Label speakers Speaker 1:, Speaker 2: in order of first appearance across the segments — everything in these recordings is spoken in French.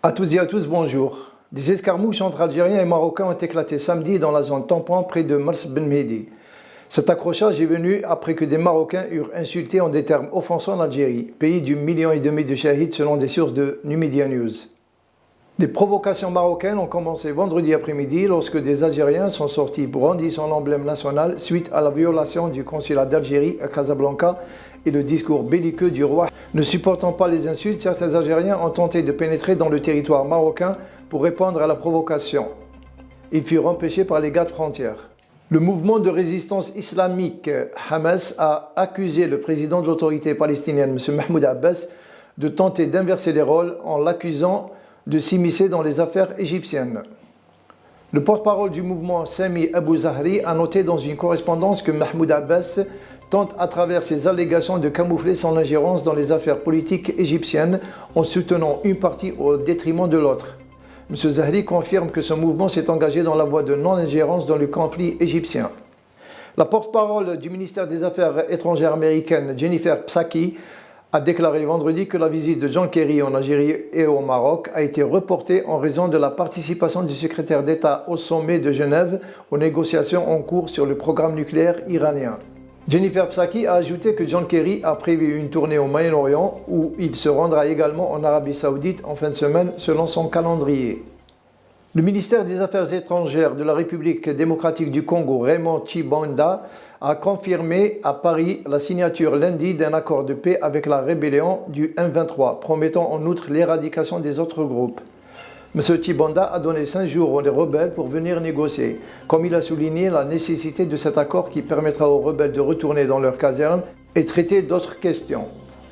Speaker 1: À toutes et à tous, bonjour. Des escarmouches entre Algériens et Marocains ont éclaté samedi dans la zone tampon près de Mars Ben Mehdi. Cet accrochage est venu après que des Marocains eurent insulté en des termes offensants l'Algérie, pays du 1,5 million de shahids selon des sources de Numedia News. Les provocations marocaines ont commencé vendredi après-midi lorsque des Algériens sont sortis brandissant l'emblème national suite à la violation du consulat d'Algérie à Casablanca et le discours belliqueux du roi. Ne supportant pas les insultes, certains Algériens ont tenté de pénétrer dans le territoire marocain pour répondre à la provocation. Ils furent empêchés par les gardes frontières. Le mouvement de résistance islamique Hamas a accusé le président de l'autorité palestinienne, M. Mahmoud Abbas, de tenter d'inverser les rôles en l'accusant de s'immiscer dans les affaires égyptiennes. Le porte-parole du mouvement Sami Abou Zahri a noté dans une correspondance que Mahmoud Abbas tente à travers ses allégations de camoufler son ingérence dans les affaires politiques égyptiennes en soutenant une partie au détriment de l'autre. M. Zahri confirme que ce mouvement s'est engagé dans la voie de non-ingérence dans le conflit égyptien. La porte-parole du ministère des Affaires étrangères américaine, Jennifer Psaki, a déclaré vendredi que la visite de John Kerry en Algérie et au Maroc a été reportée en raison de la participation du secrétaire d'État au sommet de Genève aux négociations en cours sur le programme nucléaire iranien. Jennifer Psaki a ajouté que John Kerry a prévu une tournée au Moyen-Orient où il se rendra également en Arabie Saoudite en fin de semaine selon son calendrier. Le ministère des Affaires étrangères de la République démocratique du Congo, Raymond Tshibanda, a confirmé à Paris la signature lundi d'un accord de paix avec la rébellion du M23, promettant en outre l'éradication des autres groupes. M. Tshibanda a donné 5 jours aux rebelles pour venir négocier, comme il a souligné la nécessité de cet accord qui permettra aux rebelles de retourner dans leurs casernes et traiter d'autres questions.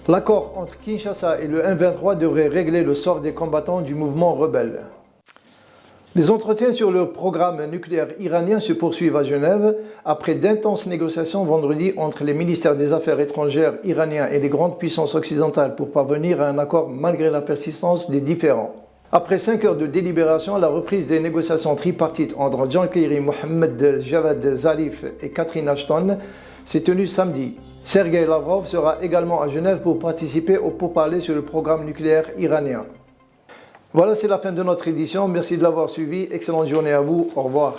Speaker 1: L'accord entre Kinshasa et le M23 devrait régler le sort des combattants du mouvement rebelle. Les entretiens sur le programme nucléaire iranien se poursuivent à Genève après d'intenses négociations vendredi entre les ministères des Affaires étrangères iraniens et les grandes puissances occidentales pour parvenir à un accord malgré la persistance des différends. Après 5 heures de délibération, la reprise des négociations tripartites entre John Kerry, Mohamed Javad Zarif et Catherine Ashton s'est tenue samedi. Sergei Lavrov sera également à Genève pour participer aux pourparlers sur le programme nucléaire iranien. Voilà, c'est la fin de notre édition. Merci de l'avoir suivi. Excellente journée à vous. Au revoir.